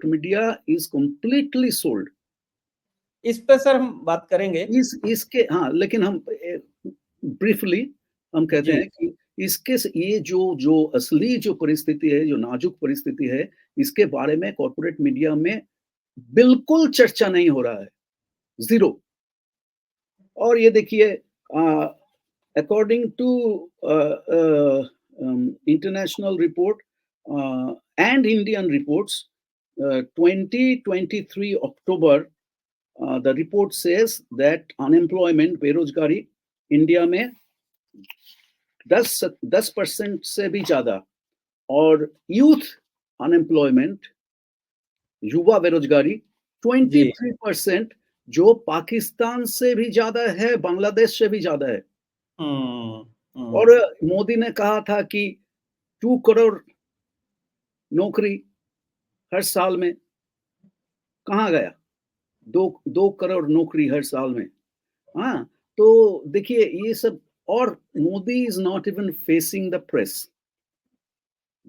Media is completely sold. इस पे sir हम बात करेंगे। इसके हाँ, लेकिन हम ब्रीफली हम कहते हैं कि इसके ये जो असली जो परिस्थिति है, जो नाजुक परिस्थिति है, इसके बारे में कॉर्पोरेट मीडिया में बिल्कुल चर्चा नहीं हो रहा है, ज़ीरो। और ये देखिए, according to international report and Indian reports, 2023 October, the report says that unemployment, बेरोजगारी इंडिया में 10% से भी ज्यादा, और यूथ अनएम्प्लॉयमेंट, युवा बेरोजगारी 23%, जो पाकिस्तान से भी ज्यादा है, बांग्लादेश से भी ज्यादा है। और मोदी ने कहा था कि 2 करोड़ नौकरी हर साल में, कहाँ गया 2 करोड़ नौकरी हर साल में? हाँ, तो देखिए ये सब। और Modi is not even facing the press.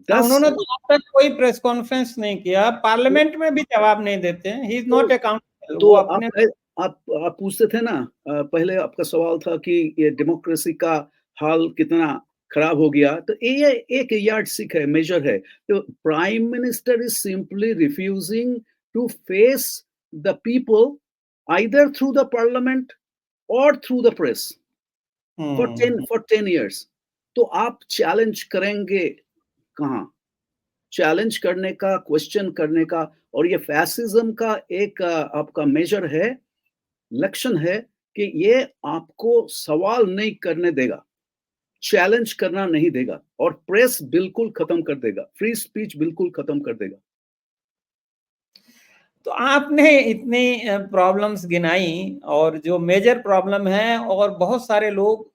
उन्होंने तो अब तक कोई प्रेस कॉन्फ्रेंस नहीं किया, पार्लियामेंट में भी जवाब नहीं देते हैं। He is not accountable. तो आप पूछते थे ना, पहले आपका सवाल था कि ये डेमोक्रेसी का हाल कितना खराब हो गया, तो ये एक यार्डस्टिक है, मेजर है। तो prime minister is simply refusing to face the people either through the parliament or through the press for 10 years। तो आप चैलेंज करेंगे कहाँ? चैलेंज करने का, क्वेश्चन करने का, और ये फैसिज्म का एक आपका मेजर है, लक्षण है कि ये आपको सवाल नहीं करने देगा, चैलेंज करना नहीं देगा, और प्रेस बिल्कुल खत्म कर देगा, फ्री स्पीच बिल्कुल खत्म कर देगा। तो आपने इतनी प्रॉब्लम्स गिनाई, और जो मेजर प्रॉब्लम है, और बहुत सारे लोग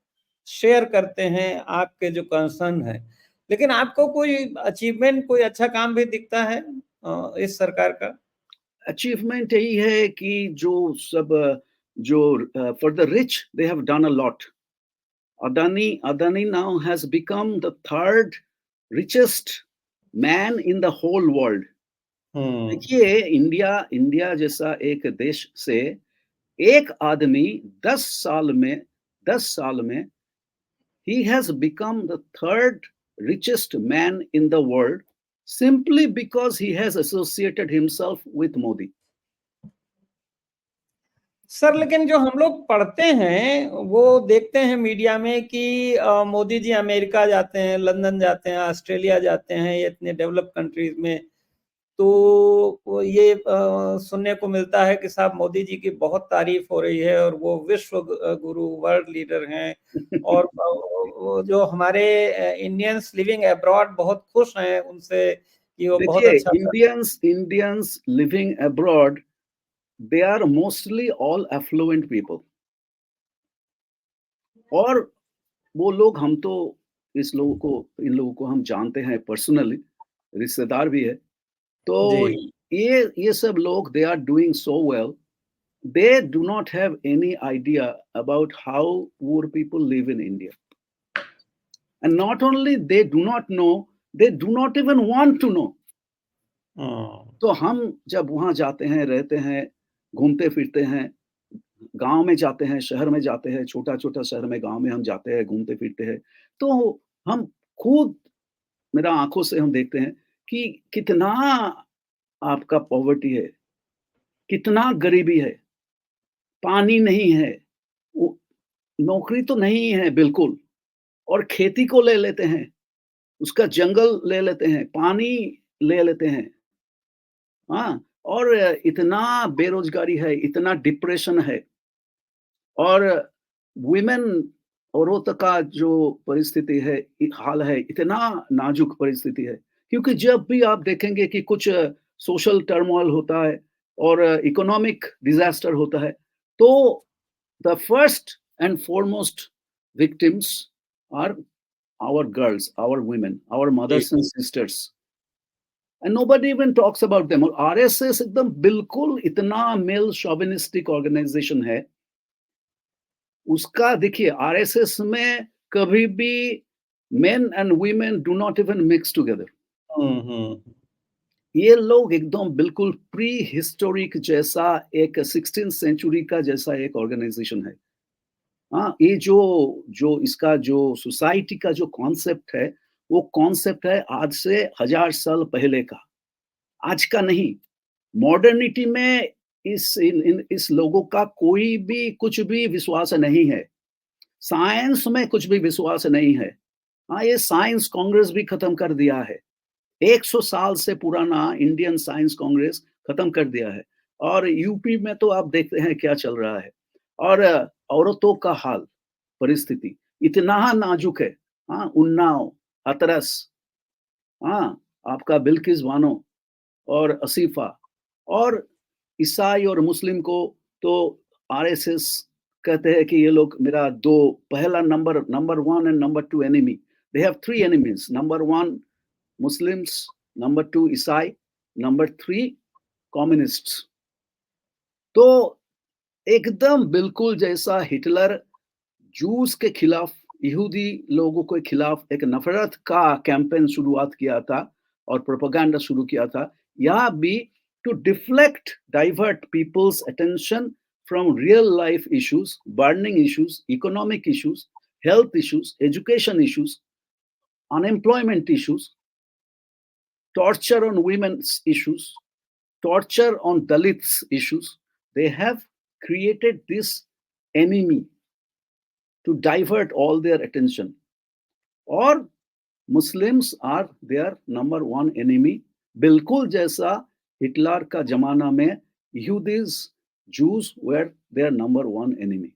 शेयर करते हैं आपके जो कंसर्न है, लेकिन आपको कोई अचीवमेंट, कोई अच्छा काम भी दिखता है इस सरकार का? अचीवमेंट यही है कि जो for the rich they have done a lot. Adani now has become the 3rd richest man in the whole world। देखिए, इंडिया जैसा एक देश से एक आदमी 10 साल में he has become the 3rd richest man in the world, simply because he has associated himself with Modi। Sir, लेकिन जो हम लोग पढ़ते हैं, वो देखते हैं मीडिया में कि मोदी जी अमेरिका जाते हैं, लंदन जाते हैं, ऑस्ट्रेलिया जाते हैं, ये इतने डेवलप कंट्रीज में, तो ये सुनने को मिलता है कि साहब मोदी जी की बहुत तारीफ हो रही है, और वो विश्व गुरु, वर्ल्ड लीडर हैं। और जो हमारे इंडियंस लिविंग अब्रॉड बहुत खुश हैं उनसे कि वो बहुत अच्छा। Indians living abroad, they are mostly all affluent people। और वो लोग, हम तो इन लोगों को हम जानते हैं पर्सनली, रिश्तेदार भी है। तो ये सब लोग, they are doing so well, they do not have any idea about how poor people live in India। And not only they do not know, they do not even want to know। तो हम जब वहां जाते हैं, रहते हैं, घूमते फिरते हैं, गांव में जाते हैं, शहर में जाते हैं, छोटा शहर में, गांव में हम जाते हैं, घूमते फिरते हैं, तो हम खुद, मेरा आंखों से हम देखते हैं कि कितना आपका पॉवर्टी है, कितना गरीबी है, पानी नहीं है, नौकरी तो नहीं है बिल्कुल, और खेती को ले लेते हैं, उसका जंगल ले लेते हैं, पानी ले लेते हैं। हाँ, और इतना बेरोजगारी है, इतना डिप्रेशन है, और वुमेन, औरतों का जो परिस्थिति है, हाल है, इतना नाजुक परिस्थिति है। क्योंकि जब भी आप देखेंगे कि कुछ सोशल टर्मोइल होता है और इकोनॉमिक डिजास्टर होता है, तो the first and foremost victims are our girls, our women, our mothers and sisters, and nobody even talks about them। और आरएसएस एकदम बिल्कुल इतना मेल शोविनिस्टिक ऑर्गेनाइजेशन है, उसका देखिए, आरएसएस में कभी भी men and women do not even mix together। ये लोग एकदम बिल्कुल प्री हिस्टोरिक जैसा एक 16th सेंचुरी का जैसा एक ऑर्गेनाइजेशन है। हाँ, ये जो जो इसका जो सोसाइटी का जो कॉन्सेप्ट है, वो कॉन्सेप्ट है आज से 1000 साल पहले का, आज का नहीं। मॉडर्निटी में इस लोगों का कोई भी कुछ भी विश्वास नहीं है। साइंस में कुछ भी विश्वास नहीं है। हाँ, ये साइंस कांग्रेस भी खत्म कर दिया है। 100 साल से पुराना इंडियन साइंस कांग्रेस खत्म कर दिया है। और यूपी में तो आप देखते हैं क्या चल रहा है। और औरतों का हाल, परिस्थिति इतना नाजुक है। हाँ, उन्नाव, हाथरस, हाँ, आपका बिल्किस बानो और आसिफा और ईसाई और मुस्लिम को तो आरएसएस कहते हैं कि ये लोग मेरा दो पहला number 1 and number 2 enemy. They have 3 enemies, number 1 Muslims, number 2 ईसाई, नंबर 3 कम्युनिस्ट्स। तो एकदम बिल्कुल जैसा हिटलर जूस के खिलाफ, यहूदी लोगों के खिलाफ एक नफरत का कैंपेन शुरुआत किया था और प्रोपेगेंडा शुरू किया था, यहाँ भी to deflect, divert people's attention from real life issues, burning issues, economic issues, health issues, education issues, unemployment issues, torture on women's issues, torture on Dalits issues. They have created this enemy to divert all their attention. Or Muslims are their number one enemy. बिल्कुल जैसा Hitler का जमाना में Yehudis, Jews were their number one enemy.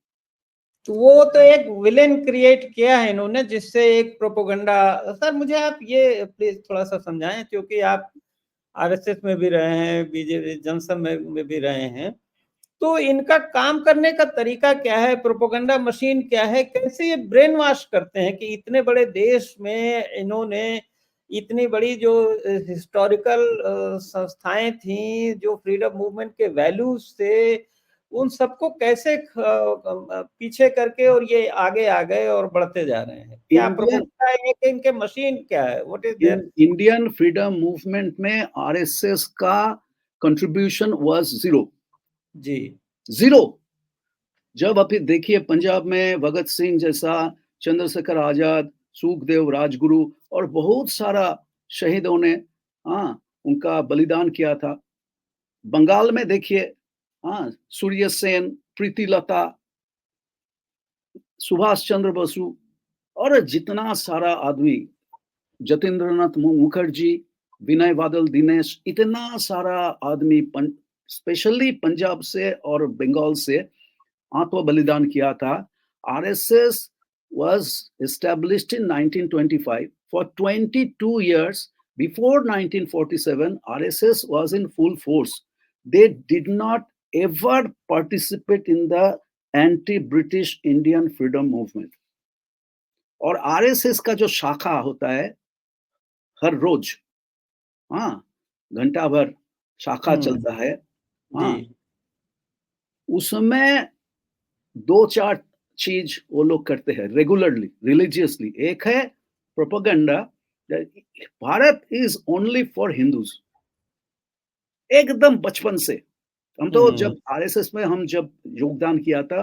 तो वो तो एक villain create किया है इन्होंने, जिससे एक प्रोपोगंडा। सर मुझे आप ये प्लीज थोड़ा सा समझाएं, क्योंकि आप आरएसएस में भी रहे हैं, बीजेपी जनसंघ में भी रहे हैं, तो इनका काम करने का तरीका क्या है, प्रोपोगंडा मशीन क्या है, कैसे ये ब्रेन वॉश करते हैं कि इतने बड़े देश में इन्होंने इतनी बड़ी जो हिस्टोरिकल संस्थाएं थी, जो फ्रीडम मूवमेंट के वैल्यूज थे, उन सबको कैसे पीछे करके और ये आगे आ गए और बढ़ते जा रहे हैं। क्या प्रोपोगंडा है कि इनके मशीन क्या है, what is there? Indian freedom movement में आरएसएस का कंट्रीब्यूशन वाज जीरो। जी, जीरो। जब अभी देखिए पंजाब में भगत सिंह जैसा, चंद्रशेखर आजाद, सुखदेव राजगुरु और बहुत सारा शहीदों ने उनका बलिदान किया था। बंगाल में देखिए, सूर्य सेन, प्रीतिलता, सुभाष चंद्र बसु और जितना सारा आदमी, जतेंद्रनाथ मुखर्जी, विनय बादल दिनेश, इतना सारा आदमी स्पेशली पंजाब से और बंगाल से आत्म बलिदान किया था। RSS was established in 1925. For 22 years before 1947, RSS was in full force. They did not ever participate in the anti-British Indian freedom movement. और RSS का जो शाखा होता है, हर रोज घंटा भर शाखा चलता है। उसमें 2-4 चीज वो लोग करते हैं रेगुलरली, रिलीजियसली। एक है propaganda, Bharat is only for Hindus. एकदम बचपन से हम तो जब आरएसएस में हम जब योगदान किया था,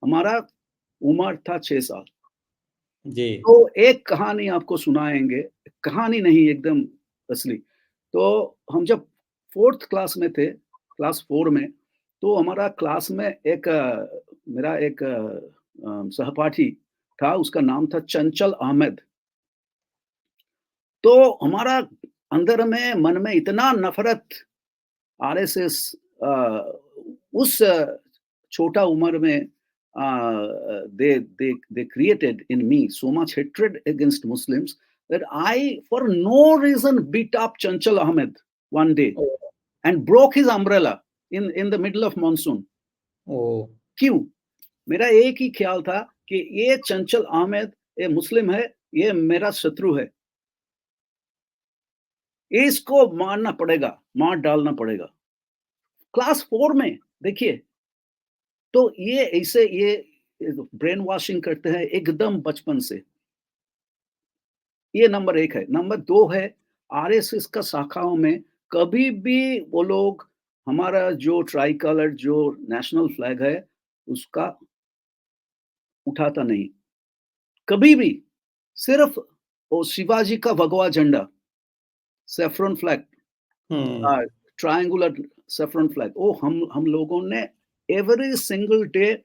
हमारा उम्र था 6 साल जी। तो एक कहानी आपको सुनाएंगे, कहानी नहीं एकदम असली। तो हम जब 4th क्लास में थे, क्लास 4 में, तो हमारा क्लास में एक मेरा एक सहपाठी था, उसका नाम था चंचल अहमद। तो हमारा अंदर में मन में इतना नफरत आरएसएस, उस छोटा उम्र में they created in me so much hatred against Muslims that I for no reason beat up Chanchal Ahmed one day and broke his umbrella in the middle of monsoon. क्यों? मेरा एक ही ख्याल था कि ये चंचल अहमद ये मुस्लिम है, ये मेरा शत्रु है, इसको मारना पड़ेगा, मार डालना पड़ेगा। क्लास 4 में देखिए, तो ये ऐसे ये ब्रेन वॉशिंग करते हैं एकदम बचपन से। ये नंबर 1 है। नंबर 2 है आरएसएस का शाखाओं में कभी भी वो लोग हमारा जो ट्राई कलर जो नेशनल फ्लैग है, उसका उठाता नहीं। कभी भी। सिर्फ़ वो शिवाजी का भगवा झंडा, सैफ़्रॉन फ्लैग हुँ। triangular saffron flag. Oh, हम लोगों ने every single day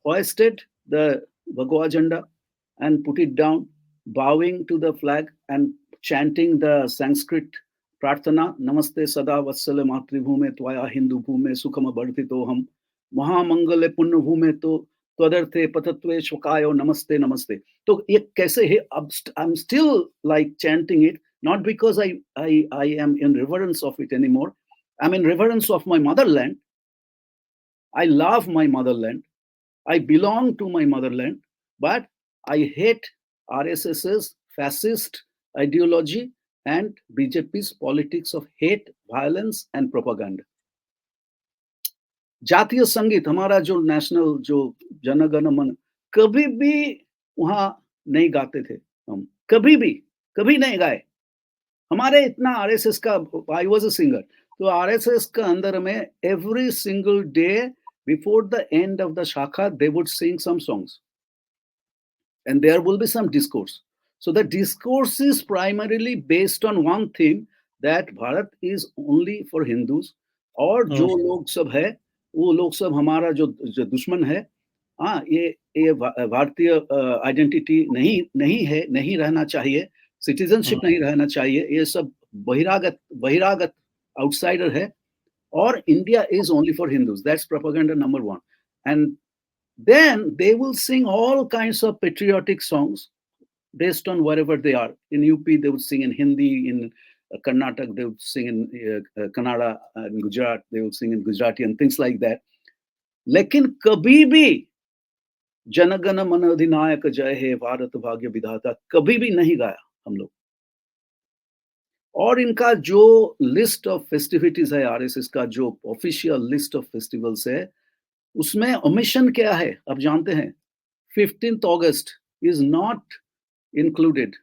hoisted the Bhagwa Jhanda and put it down, bowing to the flag and chanting the Sanskrit प्रार्थना नमस्ते सदा वत्सल मातृभूमे त्वया हिंदू भूमे सुखम वर्धितो हम महामंगल पुण्य भूमे तो त्वदर्थे पतत्वे शोकायो नमस्ते नमस्ते तो ये कैसे है अब I am still like chanting it not because I am in reverence of it anymore. I'm in reverence of my motherland. I love my motherland. I belong to my motherland, but I hate RSS's fascist ideology and BJP's politics of hate, violence, and propaganda. जातीय संगीत हमारा जो national जो जनगण मन कभी भी वहां नहीं गाते थे हम कभी नहीं गाए हमारे इतना आरएसएस का आई वाज अ सिंगर तो आरएसएस का अंदर में every single day before the end of the shakha they would sing some songs and there will be some discourse so the discourse is primarily based on one theme that Bharat is only for Hindus और हुँ। जो लोग सब है वो लोग सब हमारा जो दुश्मन है हाँ ये भारतीय आइडेंटिटी नहीं नहीं है नहीं रहना चाहिए सिटीजनशिप नहीं रहना चाहिए ये सब बहिरागत बहिरागत आउटसाइडर है और India is only for Hindus that's propaganda number one and then they will sing all kinds of patriotic songs based on wherever they are in up they would sing in hindi in karnataka they would sing in kannada in gujarat they would sing in gujarati and things like that लेकिन कभी भी जनगण मन अधिनायक जय हे भारत भाग्य विधाता कभी भी नहीं गाया हम लोग और इनका जो लिस्ट ऑफ फेस्टिविटीज है आरएसएस का जो ऑफिशियल लिस्ट ऑफ फेस्टिवल्स है उसमें ओमिशन क्या है अब जानते हैं 15th August is not included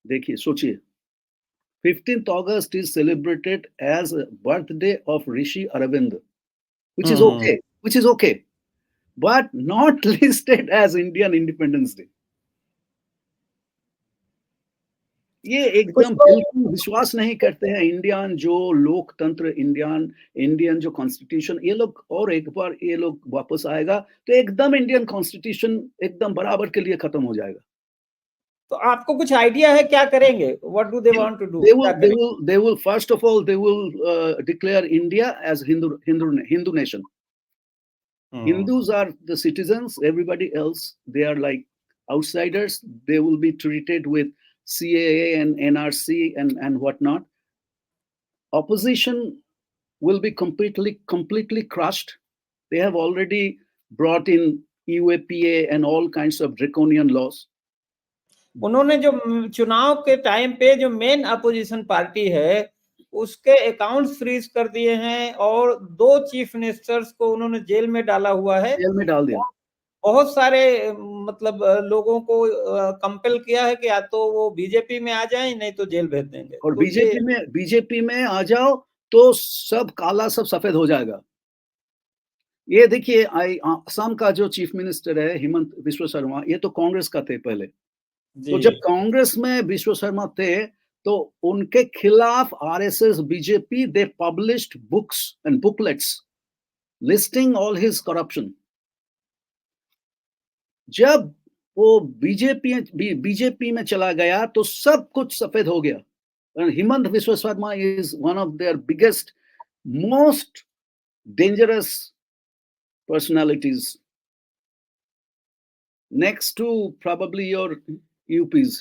देखिए सोचिए 15th August is celebrated as a birthday of Rishi Aravind, which is okay, but not listed as Indian Independence Day. ये एकदम बिल्कुल विश्वास नहीं करते हैं इंडियन जो लोकतंत्र इंडियन जो कॉन्स्टिट्यूशन ये लोग और एक बार ये लोग वापस आएगा तो एकदम इंडियन कॉन्स्टिट्यूशन एकदम बराबर के लिए खत्म हो जाएगा तो आपको कुछ आइडिया है क्या करेंगे what do they want to do they will first of all they will declare India as Hindu nation. Hindus are the citizens, everybody else they are like outsiders. They will be treated with CAA and NRC and whatnot. Opposition will be completely crushed. They have already brought in UAPA and all kinds of draconian laws. उन्होंने जो चुनाव के time पे जो main opposition party है उसके accounts freeze कर दिए हैं और 2 चीफ मिनिस्टर्स को उन्होंने जेल में डाला हुआ है जेल में डाल दिया बहुत सारे मतलब लोगों को कंपेल किया है कि या तो वो बीजेपी में आ जाएं नहीं तो जेल भेज देंगे और तो बीजेपी में आ जाओ तो सब काला सब सफेद हो जाएगा ये देखिए असम का जो चीफ मिनिस्टर है हेमंत विश्व शर्मा ये तो कांग्रेस का थे पहले तो जब कांग्रेस में विश्व शर्मा थे तो उनके खिलाफ RSS BJP they published books and booklets listing all his corruption जब वो बीजेपी में चला गया तो सब कुछ सफेद हो गया हेमंत विश्व Sharma is one of their biggest most dangerous personalities next to probably your UPs.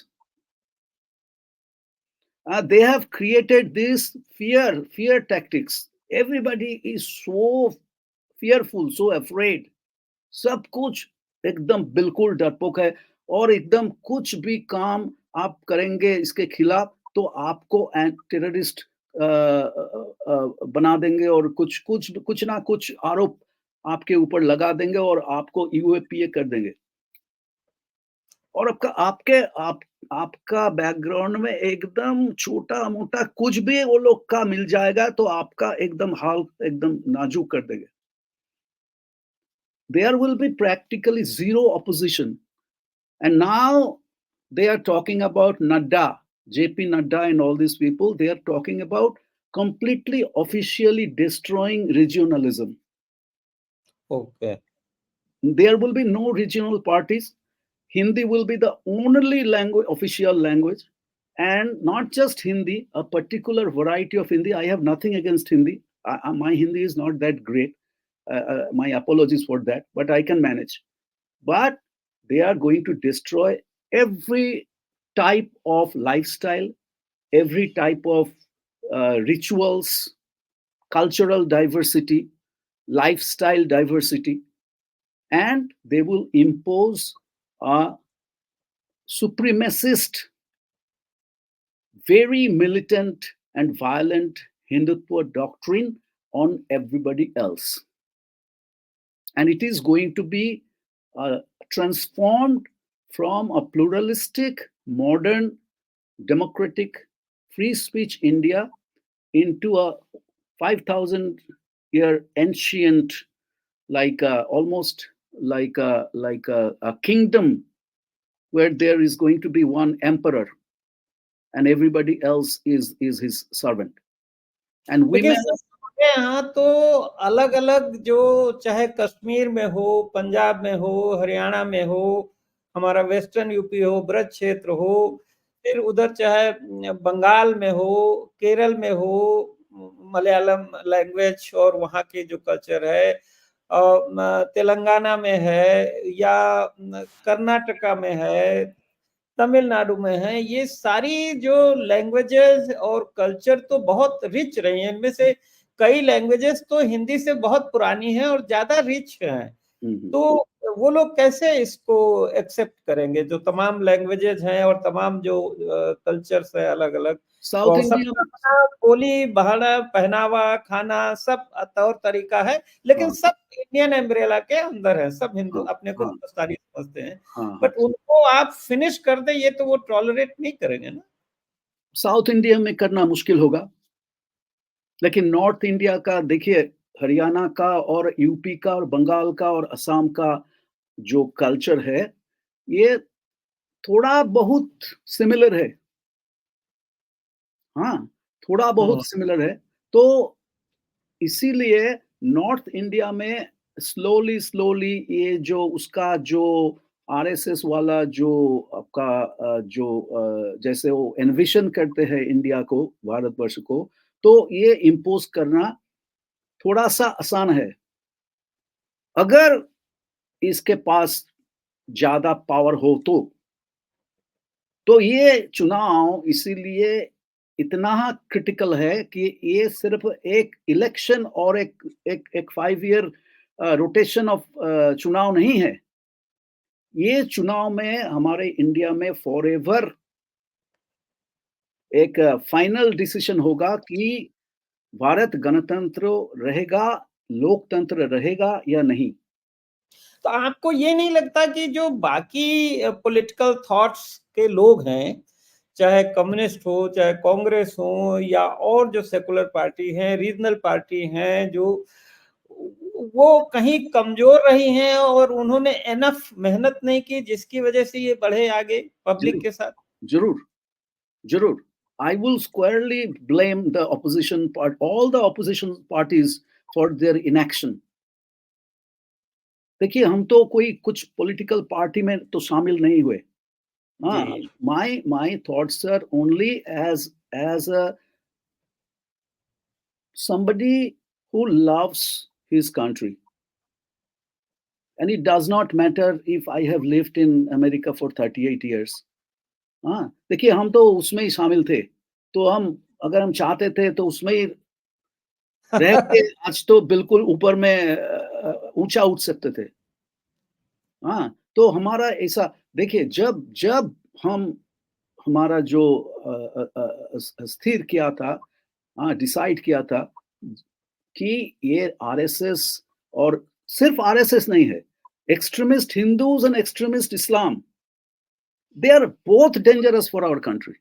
They have created this fear tactics. Everybody is so fearful, so afraid. सब कुछ एकदम बिल्कुल डरपोक है और एकदम कुछ भी काम आप करेंगे इसके खिलाफ तो आपको टेररिस्ट बना देंगे और कुछ ना कुछ आरोप आपके ऊपर लगा देंगे और आपको यूएपीए कर देंगे और आपका बैकग्राउंड में एकदम छोटा-मोटा कुछ भी वो लोग का मिल जाएगा तो आपका एकदम हाल एकदम नाजुक कर देंगे। There will be practically zero opposition. And now they are talking about Nadda, JP Nadda and all these people, they are talking about completely officially destroying regionalism. Okay. There will be no regional parties. Hindi will be the only language, official language, and not just Hindi, a particular variety of Hindi. I have nothing against Hindi. My Hindi is not that great. My apologies for that, but I can manage. But they are going to destroy every type of lifestyle, every type of rituals, cultural diversity, lifestyle diversity, and they will impose a supremacist, very militant and violent Hindutva doctrine on everybody else. And it is going to be transformed from a pluralistic, modern, democratic, free speech India into a 5,000-year ancient, like almost like a kingdom where there is going to be one emperor and everybody else is his servant. And लेकिन women. हमारे यहाँ तो अलग अलग जो चाहे कश्मीर में हो, पंजाब में हो, हरियाणा में हो, हमारा वेस्टर्न यूपी हो, ब्रज क्षेत्र हो, फिर उधर चाहे बंगाल में हो, केरल में हो, मलयालम लैंग्वेज और वहाँ के जो कल्चर है, तेलंगाना में है या कर्नाटका में है, तमिलनाडु में है, ये सारी जो लैंग्वेजेस और कल्चर तो बहुत रिच रही हैं। इनमें से कई लैंग्वेजेस तो हिंदी से बहुत पुरानी हैं और ज़्यादा रिच हैं। तो वो लोग कैसे इसको एक्सेप्ट करेंगे जो तमाम लैंग्वेजेस हैं और तमाम जो कल्चर्स हैं अलग-अलग? साउथ और इंडिया सबका अपना बोली, बहाना, पहनावा, खाना सब तौर तरीका है, लेकिन हाँ, सब इंडियन अम्ब्रेला के अंदर है। सब हिंदू हाँ, अपने को हाँ, हिंदुस्तानी समझते हैं। हाँ, हाँ। बट उनको आप फिनिश कर दें ये तो वो टॉलरेट नहीं करेंगे ना। साउथ इंडिया में करना मुश्किल होगा, लेकिन नॉर्थ इंडिया का देखिए, हरियाणा का और यूपी का और बंगाल का और असम का जो कल्चर है, ये थोड़ा बहुत सिमिलर है। हाँ, थोड़ा बहुत सिमिलर है। तो इसीलिए नॉर्थ इंडिया में स्लोली ये जो उसका जो आरएसएस वाला जो आपका जैसे वो एनविशन करते हैं इंडिया को, भारतवर्ष को, तो ये इम्पोज़ करना थोड़ा-सा आसान है। अगर इसके पास ज़्यादा पावर हो तो ये चुनाव इसीलिए इतना क्रिटिकल है कि ये सिर्फ एक इलेक्शन और एक 5 ईयर रोटेशन ऑफ चुनाव नहीं है। ये चुनाव में हमारे इंडिया में फॉरएवर एक फाइनल डिसीजन होगा कि भारत गणतंत्र रहेगा, लोकतंत्र रहेगा या नहीं। तो आपको ये नहीं लगता कि जो बाकी पॉलिटिकल थॉट्स के लोग हैं, चाहे कम्युनिस्ट हो, चाहे कांग्रेस हो या और जो सेकुलर पार्टी हैं, रीजनल पार्टी हैं, जो वो कहीं कमजोर रही हैं और उन्होंने एनफ मेहनत नहीं की जिसकी वजह से ये बढ़े आगे पब्लिक ज़रूर, के साथ? ज़रूर, ज़रूर। I will squarely blame all the opposition parties for their inaction. देखिए, हम तो कोई कुछ पॉलिटिकल पार्टी में तो शामिल नहीं हुए। हाँ, जी। my thoughts are only as a somebody who loves his country. And it does not matter if I have lived in America for 38 years. हाँ, देखिए हम तो उसमें ही शामिल थे। तो हम अगर हम चाहते थे तो उसमें ही रह के आज तो बिल्कुल ऊपर में ऊँचा उठ सकते थे। हाँ, तो हमारा ऐसा देखिए जब हम हमारा जो स्थिर किया था, हाँ, डिसाइड किया था कि ये आरएसएस और सिर्फ आरएसएस नहीं है, extremist Hindus and extremist Islam, they are both dangerous for our country.